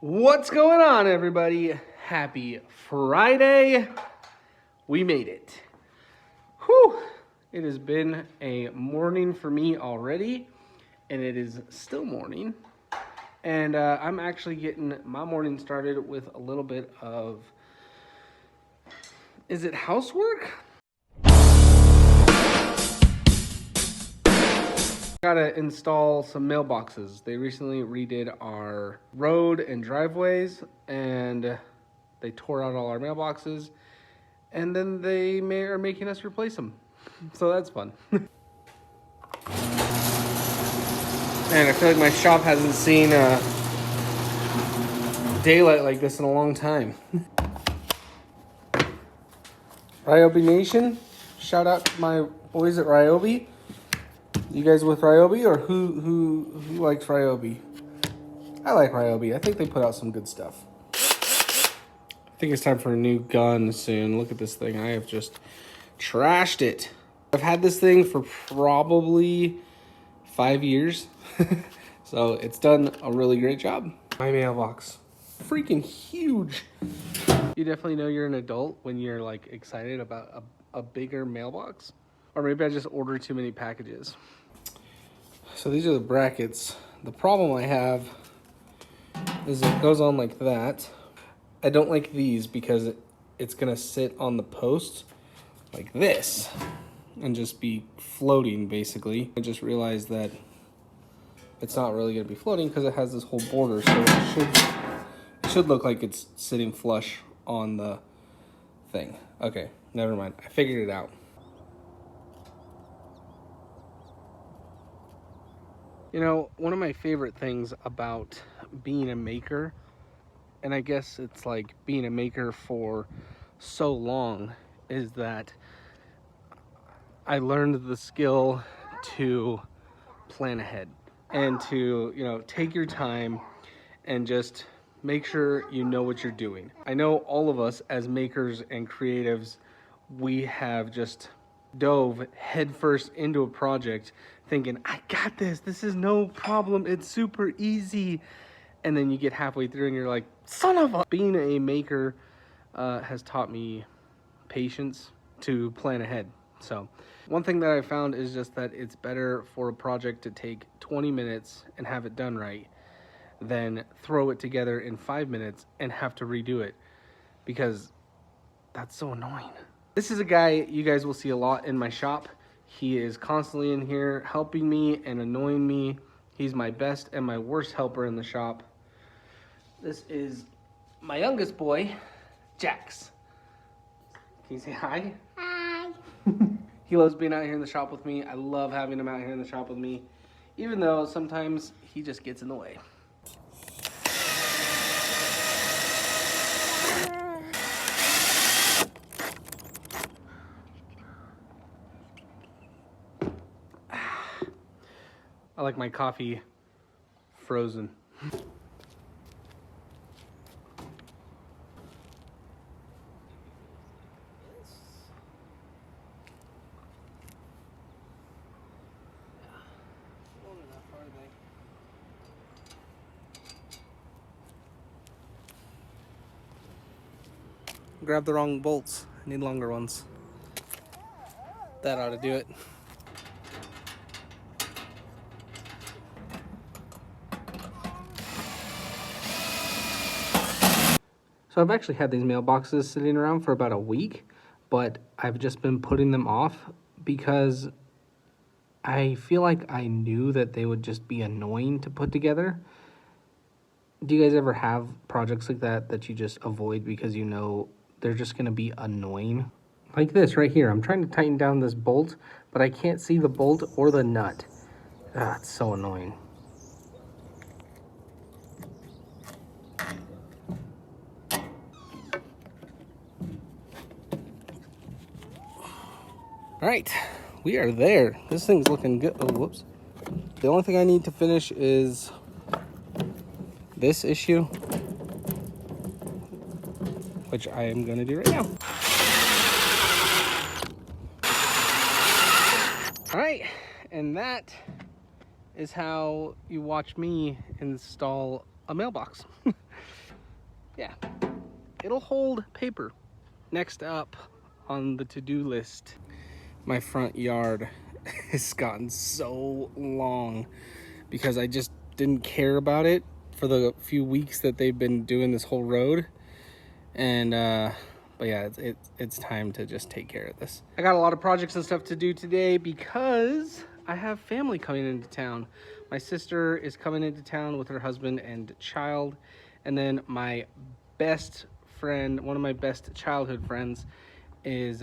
What's going on, everybody? Happy Friday. We made it. Whew. It has been a morning for me already, and it is still morning. And I'm actually getting my morning started with a little bit of, is it housework? Gotta install some mailboxes. They recently redid our road and driveways, and they tore out all our mailboxes, and then they are making us replace them. So that's fun. Man, I feel like my shop hasn't seen daylight like this in a long time. Ryobi Nation, shout out to my boys at Ryobi. You guys with Ryobi, or who likes Ryobi? I like Ryobi. I think they put out some good stuff. I think it's time for a new gun soon. Look at this thing. I have just trashed it. I've had this thing for probably 5 years. So it's done a really great job. My mailbox, freaking huge. You definitely know you're an adult when you're like excited about a bigger mailbox. Or maybe I just ordered too many packages. So these are the brackets. The problem I have is it goes on like that. I don't like these because it's gonna sit on the post like this and just be floating basically. I just realized that it's not really gonna be floating because it has this whole border, so it should look like it's sitting flush on the thing. Okay, never mind. I figured it out. You know, one of my favorite things about being a maker, and I guess it's like being a maker for so long, is that I learned the skill to plan ahead and to, you know, take your time and just make sure you know what you're doing. I know all of us as makers and creatives, we have just dove headfirst into a project thinking, I got this, this is no problem, it's super easy. And then you get halfway through and you're like, son of a... Being a maker has taught me patience to plan ahead. So one thing that I found is just that it's better for a project to take 20 minutes and have it done right than throw it together in 5 minutes and have to redo it, because that's so annoying. This is a guy you guys will see a lot in my shop. He is constantly in here helping me and annoying me. He's my best and my worst helper in the shop. This is my youngest boy, Jax. Can you say hi? Hi. He loves being out here in the shop with me. I love having him out here in the shop with me, even though sometimes he just gets in the way. I like my coffee frozen. Grab the wrong bolts. I need longer ones. That ought to do it. So I've actually had these mailboxes sitting around for about a week, but I've just been putting them off because I feel like I knew that they would just be annoying to put together. Do you guys ever have projects like that you just avoid because you know they're just gonna be annoying? Like this right here. I'm trying to tighten down this bolt, but I can't see the bolt or the nut. Ah, it's so annoying. All right, we are there. This thing's looking good. Oh, whoops. The only thing I need to finish is this issue, which I am gonna do right now. All right, and that is how you watch me install a mailbox. yeah, it'll hold paper. Next up on the to-do list, my front yard has gotten so long because I just didn't care about it for the few weeks that they've been doing this whole road. And but yeah, it's time to just take care of this. I got a lot of projects and stuff to do today because I have family coming into town. My sister is coming into town with her husband and child, and then my best friend, one of my best childhood friends, is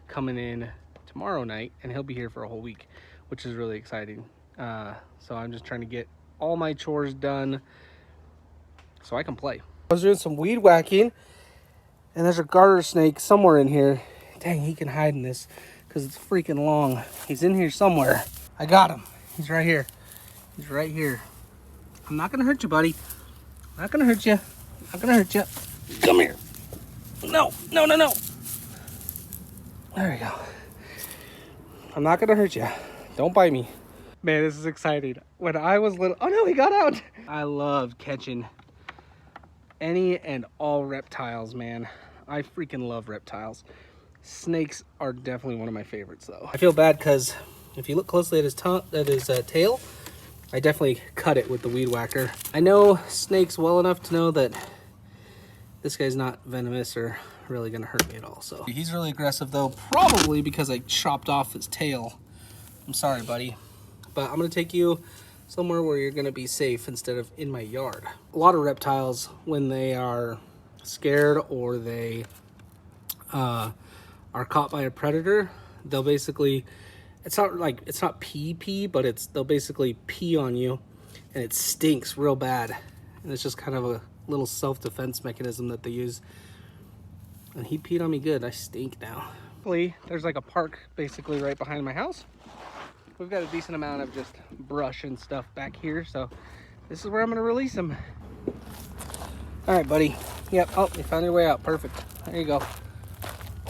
coming in tomorrow night, and he'll be here for a whole week, which is really exciting. So I'm just trying to get all my chores done so I can play. I was doing some weed whacking, and there's a garter snake somewhere in here. Dang, he can hide in this because it's freaking long. He's in here somewhere. I got him. He's right here. He's right here. I'm not gonna hurt you, buddy. I'm not gonna hurt you. I'm not gonna hurt you. Come here. No, no, no, no. There we go. I'm not gonna hurt you. Don't bite me. Man, this is exciting. When I was little, oh no, he got out. I loved catching any and all reptiles, man. I freaking love reptiles. Snakes are definitely one of my favorites, though. I feel bad because if you look closely at his tail, I definitely cut it with the weed whacker. I know snakes well enough to know that this guy's not venomous or really gonna hurt me at all. So he's really aggressive, though, probably because I chopped off his tail. I'm sorry, buddy, but I'm gonna take you somewhere where you're gonna be safe instead of in my yard. A lot of reptiles, when they are scared or they are caught by a predator, they'll basically, it's not pee, but they'll basically pee on you, and it stinks real bad. And it's just kind of a little self-defense mechanism that they use. And he peed on me good. I stink now. There's like a park basically right behind my house. We've got a decent amount of just brush and stuff back here, so this is where I'm gonna release him. All right, buddy. Yep, oh, you found your way out, perfect. There you go.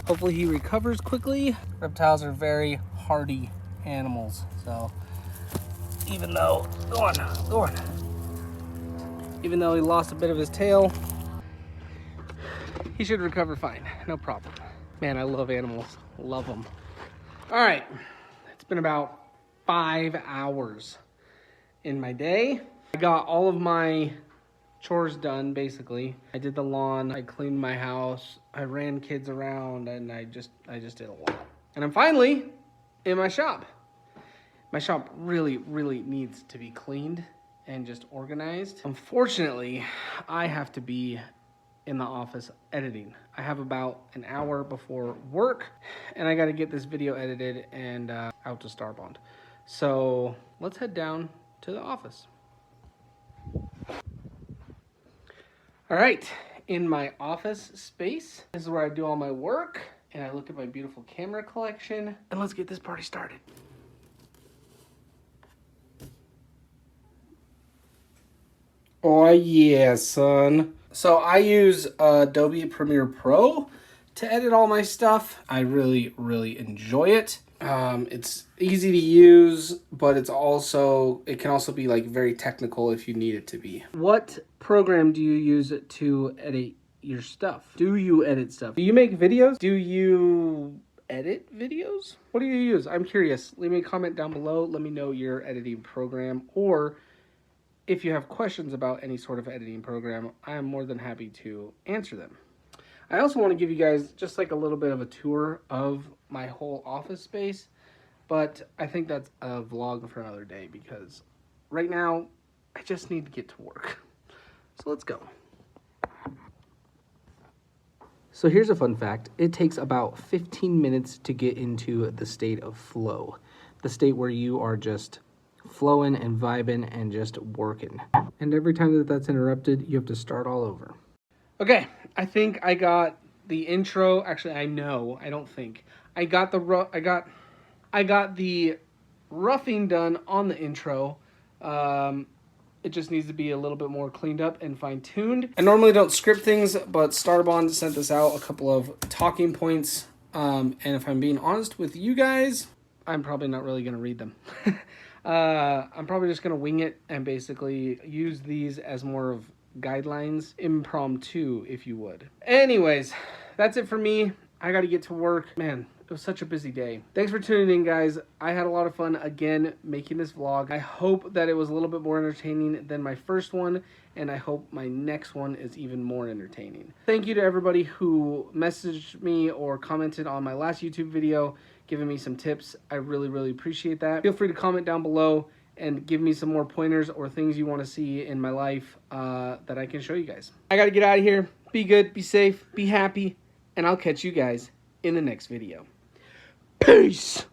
Hopefully he recovers quickly. Reptiles are very hardy animals, so even though, go on. Even though he lost a bit of his tail, he should recover fine, no problem. Man, I love animals, love them. All right, it's been about 5 hours in my day. I got all of my chores done, basically. I did the lawn, I cleaned my house, I ran kids around, and I just did a lot. And I'm finally in my shop. My shop really, really needs to be cleaned and just organized. Unfortunately, I have to be in the office editing. I have about an hour before work, and I gotta get this video edited and out to Starbond. So let's head down to the office. All right, in my office space, this is where I do all my work, and I look at my beautiful camera collection, and let's get this party started. Oh yeah, son. So I use Adobe Premiere Pro to edit all my stuff. I really, really enjoy it. It's easy to use, but it can also be like very technical if you need it to be. What program do you use to edit your stuff? Do you edit stuff? Do you make videos? Do you edit videos? What do you use? I'm curious. Leave me a comment down below. Let me know your editing program, or if you have questions about any sort of editing program, I am more than happy to answer them. I also want to give you guys just like a little bit of a tour of my whole office space, but I think that's a vlog for another day because right now I just need to get to work. So let's go. So here's a fun fact. It takes about 15 minutes to get into the state of flow, the state where you are just flowing and vibing and just working. And every time that that's interrupted, you have to start all over. Okay, I think I got the intro. Actually, I don't think. I got the roughing done on the intro. It just needs to be a little bit more cleaned up and fine-tuned. I normally don't script things, but Starbond sent this out, a couple of talking points. And if I'm being honest with you guys, I'm probably not really going to read them. I'm probably just going to wing it and basically use these as more of guidelines, impromptu, if you would. Anyways, that's it for me. I got to get to work. Man, it was such a busy day. Thanks for tuning in, guys. I had a lot of fun, again, making this vlog. I hope that it was a little bit more entertaining than my first one, and I hope my next one is even more entertaining. Thank you to everybody who messaged me or commented on my last YouTube video, giving me some tips. I really, really appreciate that. Feel free to comment down below and give me some more pointers or things you want to see in my life that I can show you guys. I got to get out of here. Be good, be safe, be happy, and I'll catch you guys in the next video. Peace!